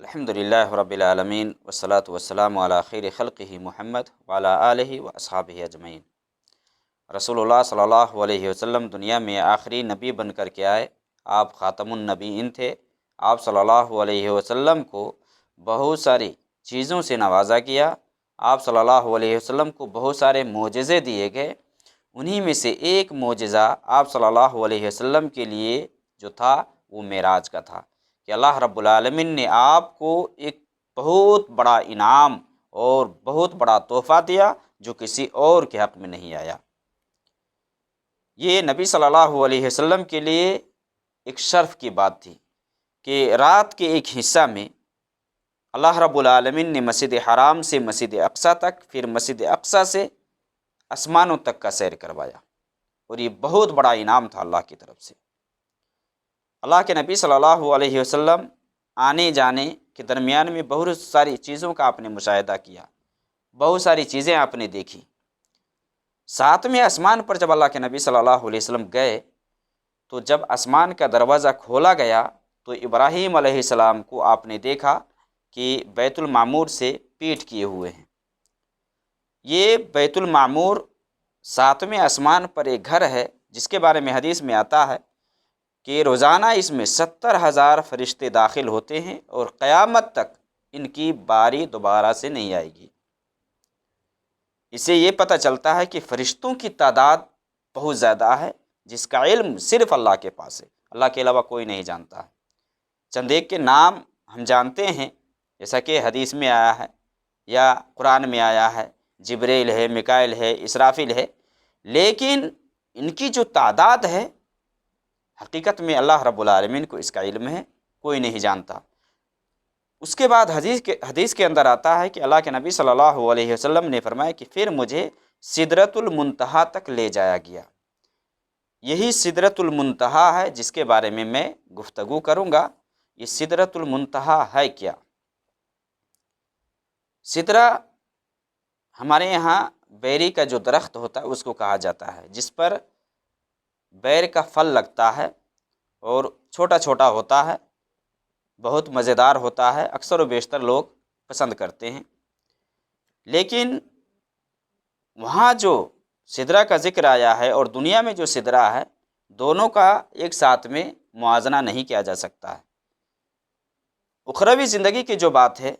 الحمدللہ رب العالمین والصلاة والسلام علی خیر خلقہ محمد وعلی آلہ واصحابہ اجمعین۔ رسول اللہ صلی اللہ علیہ وسلم دنیا میں آخری نبی بن کر کے آئے۔ آپ خاتم النبیین تھے۔ آپ صلی اللہ علیہ وسلم کو بہت ساری چیزوں سے نوازا گیا۔ آپ صلی اللہ علیہ وسلم کو بہت سارے معجزے دیے گئے۔ انہی میں سے ایک معجزہ آپ صلی اللہ علیہ وسلم کے لیے جو تھا وہ معراج کا تھا کہ اللہ رب العالمین نے آپ کو ایک بہت بڑا انعام اور بہت بڑا تحفہ دیا جو کسی اور کے حق میں نہیں آیا۔ یہ نبی صلی اللہ علیہ وسلم کے لیے ایک شرف کی بات تھی کہ رات کے ایک حصہ میں اللہ رب العالمین نے مسجد حرام سے مسجد اقصیٰ تک، پھر مسجد اقصیٰ سے آسمانوں تک کا سیر کروایا، اور یہ بہت بڑا انعام تھا اللہ کی طرف سے۔ اللہ کے نبی صلی اللہ علیہ وسلم آنے جانے کے درمیان میں بہت ساری چیزوں کا آپ نے مشاہدہ کیا، بہت ساری چیزیں آپ نے دیکھی۔ ساتویں آسمان پر جب اللہ کے نبی صلی اللہ علیہ وسلم گئے تو جب آسمان کا دروازہ کھولا گیا تو ابراہیم علیہ السلام کو آپ نے دیکھا کہ بیت المعمور سے پیٹھ کیے ہوئے ہیں۔ یہ بیت المعمور ساتویں آسمان پر ایک گھر ہے جس کے بارے میں حدیث میں آتا ہے کہ روزانہ اس میں 70,000 فرشتے داخل ہوتے ہیں اور قیامت تک ان کی باری دوبارہ سے نہیں آئے گی۔ اس سے یہ پتہ چلتا ہے کہ فرشتوں کی تعداد بہت زیادہ ہے جس کا علم صرف اللہ کے پاس ہے، اللہ کے علاوہ کوئی نہیں جانتا ہے۔ چند ایک کے نام ہم جانتے ہیں جیسا کہ حدیث میں آیا ہے یا قرآن میں آیا ہے، جبریل ہے، میکائیل ہے، اسرافیل ہے، لیکن ان کی جو تعداد ہے حقیقت میں اللہ رب العالمین کو اس کا علم ہے، کوئی نہیں جانتا۔ اس کے بعد حدیث کے اندر آتا ہے کہ اللہ کے نبی صلی اللہ علیہ وسلم نے فرمایا کہ پھر مجھے سدرۃ المنتہا تک لے جایا گیا۔ یہی سدرۃ المنتہا ہے جس کے بارے میں گفتگو کروں گا۔ یہ سدرۃ المنتہا ہے کیا؟ سدرہ ہمارے یہاں بیری کا جو درخت ہوتا ہے اس کو کہا جاتا ہے، جس پر بیر کا پھل لگتا ہے اور چھوٹا چھوٹا ہوتا ہے، بہت مزیدار ہوتا ہے، اکثر و بیشتر لوگ پسند کرتے ہیں۔ لیکن وہاں جو سدرہ کا ذکر آیا ہے اور دنیا میں جو سدرہ ہے، دونوں کا ایک ساتھ میں موازنہ نہیں کیا جا سکتا ہے۔ اخروی زندگی کی جو بات ہے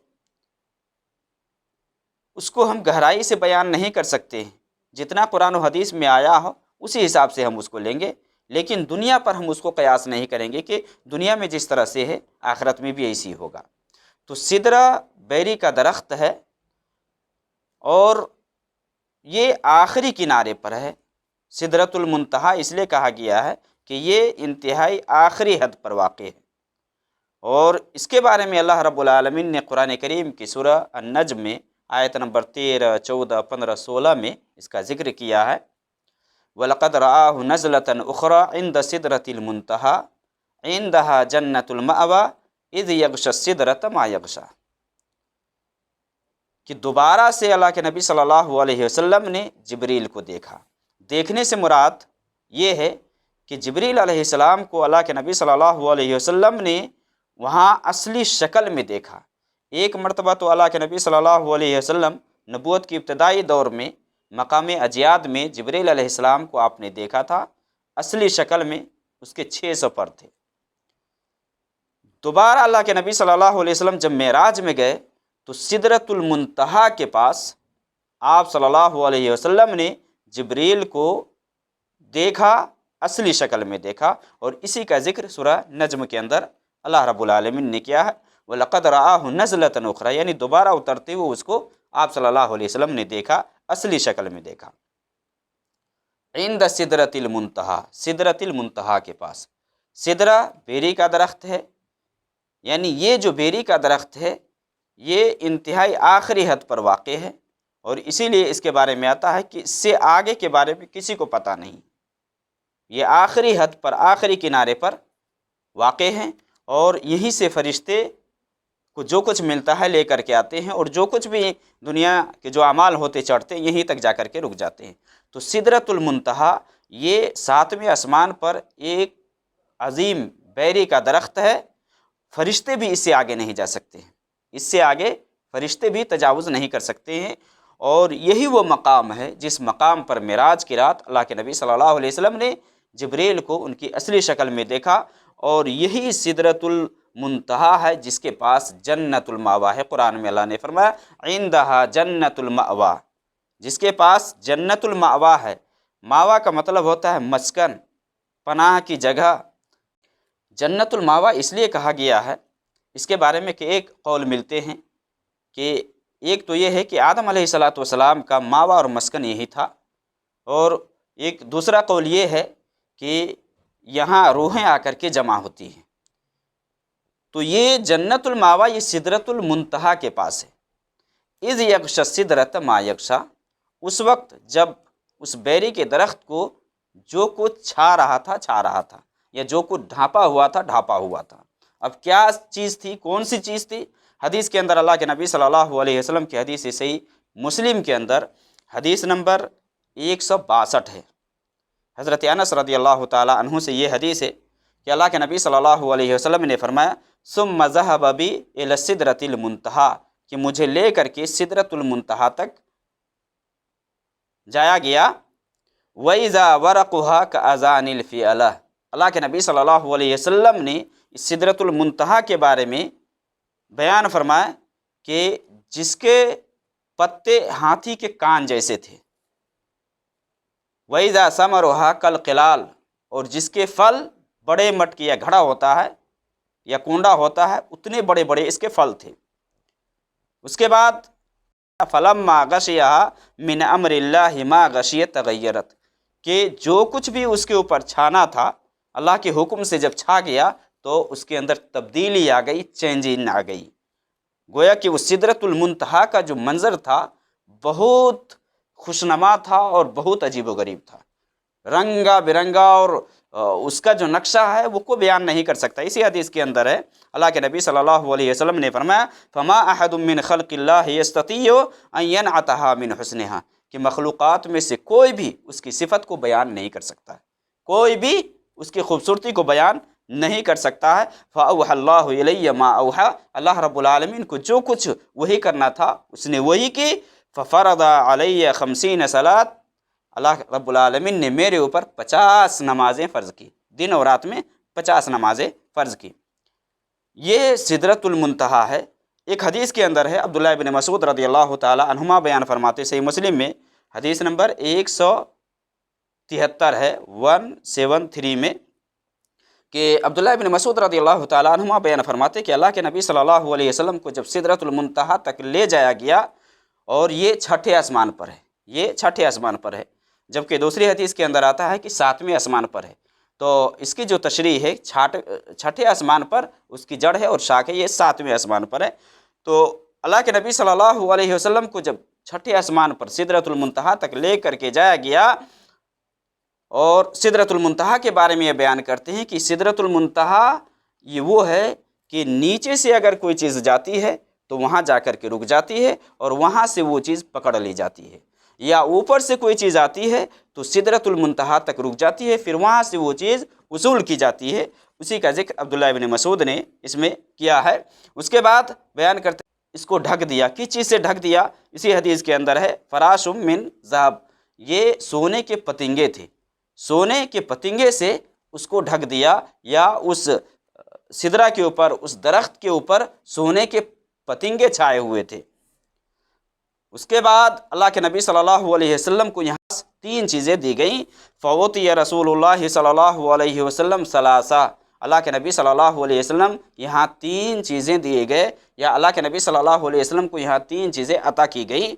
اس کو ہم گہرائی سے بیان نہیں کر سکتے ہیں، جتنا قرآن و حدیث میں آیا ہو اسی حساب سے ہم اس کو لیں گے، لیکن دنیا پر ہم اس کو قیاس نہیں کریں گے کہ دنیا میں جس طرح سے ہے آخرت میں بھی ایسی ہوگا۔ تو سدرہ بیری کا درخت ہے اور یہ آخری کنارے پر ہے۔ سدرۃ المنتہا اس لیے کہا گیا ہے کہ یہ انتہائی آخری حد پر واقع ہے، اور اس کے بارے میں اللہ رب العالمین نے قرآن کریم کی سورہ النجم میں آیت نمبر 13، 14، 15، 16 میں اس کا ذکر کیا ہے۔ وَلَقَدْ رَآهُ نَزْلَةً أُخْرَى عِنْدَ سِدْرَةِ الْمُنْتَهَى عِنْدَهَا جَنَّةُ الْمَأْوَى إِذْ يَغْشَى السِّدْرَةَ مَا يَغْشَى، کہ دوبارہ سے اللہ کے نبی صلی اللہ علیہ وسلم نے جبریل کو دیکھا۔ دیکھنے سے مراد یہ ہے کہ جبریل علیہ السلام کو اللہ کے نبی صلی اللہ علیہ وسلم نے وہاں اصلی شکل میں دیکھا۔ ایک مرتبہ تو اللہ کے نبی صلی اللہ علیہ وسلم نبوت کی ابتدائی دور میں مقام اجیاد میں جبریل علیہ السلام کو آپ نے دیکھا تھا، اصلی شکل میں اس کے 600 پر تھے۔ دوبارہ اللہ کے نبی صلی اللہ علیہ وسلم جب معراج میں گئے تو سدرۃ المنتہا کے پاس آپ صلی اللہ علیہ وسلم نے جبریل کو دیکھا، اصلی شکل میں دیکھا، اور اسی کا ذکر سورہ نجم کے اندر اللہ رب العالمین نے کیا ہے۔ وَلَقَدْ رَآهُ نَزْلَةً أُخْرَى، یعنی دوبارہ اترتے ہوئے اس کو آپ صلی اللہ علیہ وسلم نے دیکھا، اصلی شکل میں دیکھا۔ عند سدرۃ المنتہا، سدرۃ المنتہا کے پاس۔ سدرہ بیری کا درخت ہے، یعنی یہ جو بیری کا درخت ہے یہ انتہائی آخری حد پر واقع ہے، اور اسی لیے اس کے بارے میں آتا ہے کہ اس سے آگے کے بارے میں کسی کو پتہ نہیں۔ یہ آخری حد پر، آخری کنارے پر واقع ہیں، اور یہیں سے فرشتے کو جو کچھ ملتا ہے لے کر کے آتے ہیں، اور جو کچھ بھی دنیا کے جو اعمال ہوتے چڑھتے ہیں یہیں تک جا کر کے رک جاتے ہیں۔ تو سدرۃ المنتہا یہ 7ویں آسمان پر ایک عظیم بیری کا درخت ہے، فرشتے بھی اس سے آگے نہیں جا سکتے ہیں، اس سے آگے فرشتے بھی تجاوز نہیں کر سکتے ہیں۔ اور یہی وہ مقام ہے جس مقام پر معراج کی رات اللہ کے نبی صلی اللہ علیہ وسلم نے جبریل کو ان کی اصلی شکل میں دیکھا، اور یہی سدرۃ المنتہا ہے جس کے پاس جنت المأویٰ ہے۔ قرآن میں اللہ نے فرمایا عندہا جنت المأویٰ، جس کے پاس جنت المأویٰ ہے۔ ماوا کا مطلب ہوتا ہے مسکن، پناہ کی جگہ۔ جنت المأویٰ اس لیے کہا گیا ہے، اس کے بارے میں کہ ایک قول ملتے ہیں کہ ایک تو یہ ہے کہ آدم علیہ السلام کا ماوا اور مسکن یہی تھا، اور ایک دوسرا قول یہ ہے کہ یہاں روحیں آ کر کے جمع ہوتی ہیں۔ تو یہ جنت المأویٰ یہ سدرۃ المنتہا کے پاس ہے۔ اذ یغشی السدرۃ ما یغشی، اس وقت جب اس بیری کے درخت کو جو کچھ چھا رہا تھا، یا جو کچھ ڈھانپا ہوا تھا۔ اب کیا چیز تھی، کون سی چیز تھی؟ حدیث کے اندر اللہ کے نبی صلی اللہ علیہ وسلم کی حدیث صحیح مسلم کے اندر حدیث نمبر 162 ہے۔ حضرت انس رضی اللہ تعالی عنہ سے یہ حدیث ہے کہ اللہ کے نبی صلی اللہ علیہ وسلم نے فرمایا ثم ذهب بی الی السدرۃ المنتہا، کہ مجھے لے کر کے سدرۃ المنتہا تک جایا گیا۔ وَإِذَا وَرَقُهَا كَأَذَانِ الْفِئَلَةِ، اللہ کے نبی صلی اللہ علیہ وسلم نے اس سدرۃ المنتہا کے بارے میں بیان فرمایا کہ جس کے پتے ہاتھی کے کان جیسے تھے۔ وَإِذَا ثَمَرُهَا كَالْقِلَالِ، اور جس کے پھل بڑے مٹکے یا گھڑا ہوتا ہے یا کونڈا ہوتا ہے، اتنے بڑے بڑے اس کے پھل تھے۔ اس کے بعد فَلَمَّا غَشِيَهَا مِنْ أَمْرِ اللَّهِ مَا غَشِيَ تَغَيَّرَتْ، کہ جو کچھ بھی اس کے اوپر چھانا تھا اللہ کے حکم سے جب چھا گیا تو اس کے اندر تبدیلی آ گئی، چینجنگ آ گئی۔ گویا کہ وہ سدرۃ المنتہا کا جو منظر تھا بہت خوشنما تھا اور بہت عجیب و غریب تھا، رنگا برنگا، اور اس کا جو نقشہ ہے وہ کوئی بیان نہیں کر سکتا۔ اسی حدیث کے اندر ہے اللہ کے نبی صلی اللہ علیہ وسلم نے فرمایا فما احد من خلق اللہ یستطیع ان ینعتها من حسنها، کہ مخلوقات میں سے کوئی بھی اس کی صفت کو بیان نہیں کر سکتا ہے، کوئی بھی اس کی خوبصورتی کو بیان نہیں کر سکتا ہے۔ فاوحى اللہ الی ما اوحى، اللہ رب العالمین کو جو کچھ وہی کرنا تھا اس نے وہی کی۔ ففرض علی 50 صلاۃ، اللہ رب العالمین نے میرے اوپر 50 نمازیں فرض کی، دن اور رات میں 50 نمازیں فرض کی۔ یہ سدرۃ المنتہا ہے۔ ایک حدیث کے اندر ہے، عبداللہ بن مسعود رضی اللہ تعالی عنہما بیان فرماتے، صحیح مسلم میں حدیث نمبر 173 ہے، 173 میں، کہ عبداللہ بن مسعود رضی اللہ تعالی عنہما بیان فرماتے کہ اللہ کے نبی صلی اللہ علیہ وسلم کو جب سدرۃ المنتہا تک لے جایا گیا، اور یہ چھٹے آسمان پر ہے، یہ چھٹے آسمان پر ہے، جبکہ دوسری حدیث کے اندر آتا ہے کہ 7ویں آسمان پر ہے۔ تو اس کی جو تشریح ہے چھٹے آسمان پر اس کی جڑ ہے اور شاخ ہے، یہ 7ویں آسمان پر ہے۔ تو اللہ کے نبی صلی اللہ علیہ وسلم کو جب چھٹے آسمان پر سدرۃ المنتہا تک لے کر کے جایا گیا، اور سدرۃ المنتہا کے بارے میں یہ بیان کرتے ہیں کہ سدرۃ المنتہا یہ وہ ہے کہ نیچے سے اگر کوئی چیز جاتی ہے تو وہاں جا کر کے رک جاتی ہے اور وہاں سے وہ چیز پکڑ لی جاتی ہے، یا اوپر سے کوئی چیز آتی ہے تو سدرۃ المنتہا تک رک جاتی ہے، پھر وہاں سے وہ چیز وصول کی جاتی ہے۔ اسی کا ذکر عبداللہ بن مسعود نے اس میں کیا ہے۔ اس کے بعد بیان کرتے اس کو ڈھک دیا، کس چیز سے ڈھک دیا؟ اسی حدیث کے اندر ہے فراش من ذهب، یہ سونے کے پتنگے تھے، سونے کے پتنگے سے اس کو ڈھک دیا، یا اس سدرہ کے اوپر، اس درخت کے اوپر سونے کے پتنگے چھائے ہوئے تھے۔ اس کے بعد اللہ کے نبی صلی اللہ علیہ وسلم کو یہاں 3 چیزیں دی گئیں۔ فوتی رسول اللہ صلی اللہ علیہ وسلم ثلاثہ، اللہ کے نبی صلی اللہ علیہ وسلم یہاں 3 چیزیں دیے گئے، یا اللہ کے نبی صلی اللہ علیہ وسلم کو یہاں 3 چیزیں عطا کی گئیں۔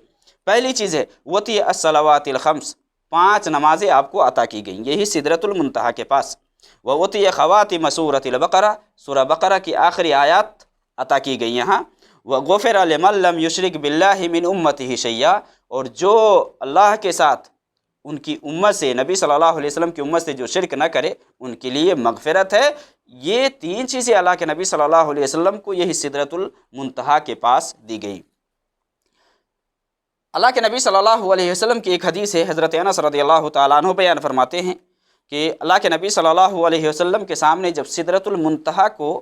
پہلی چیز ہے وتی الصلوات الخمس، 5 نمازیں آپ کو عطا کی گئیں، یہی سدرۃ المنتہا کے پاس۔ وتی خواتم سورۃ البقرہ، سورہ بقرہ کی آخری آیات عطا کی گئی یہاں۔ وغفر لمن لم یشرک باللہ من امتہ شیئا، اور جو اللہ کے ساتھ ان کی امت سے، نبی صلی اللہ علیہ وسلم کی امت سے جو شرک نہ کرے ان کے لیے مغفرت ہے۔ یہ 3 چیزیں اللہ کے نبی صلی اللہ علیہ وسلم کو یہی سدرۃ المنتہا کے پاس دی گئی۔ اللہ کے نبی صلی اللہ علیہ وسلم کی ایک حدیث ہے، حضرت انس رضی اللہ تعالیٰ عنہ بیان فرماتے ہیں کہ اللہ کے نبی صلی اللہ علیہ وسلم کے سامنے جب سدرۃ المنتہا کو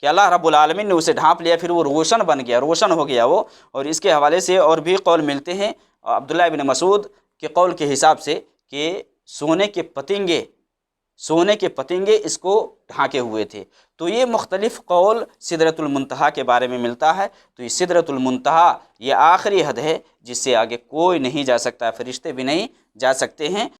کہ اللہ رب العالمین نے اسے ڈھانپ لیا، پھر وہ روشن بن گیا، روشن ہو گیا وہ۔ اور اس کے حوالے سے اور بھی قول ملتے ہیں عبداللہ ابن مسعود کے قول کے حساب سے کہ سونے کے پتنگے اس کو ڈھانکے ہوئے تھے۔ تو یہ مختلف قول سدرۃ المنتہا کے بارے میں ملتا ہے۔ تو یہ سدرۃ المنتہا یہ آخری حد ہے جس سے آگے کوئی نہیں جا سکتا، فرشتے بھی نہیں جا سکتے ہیں۔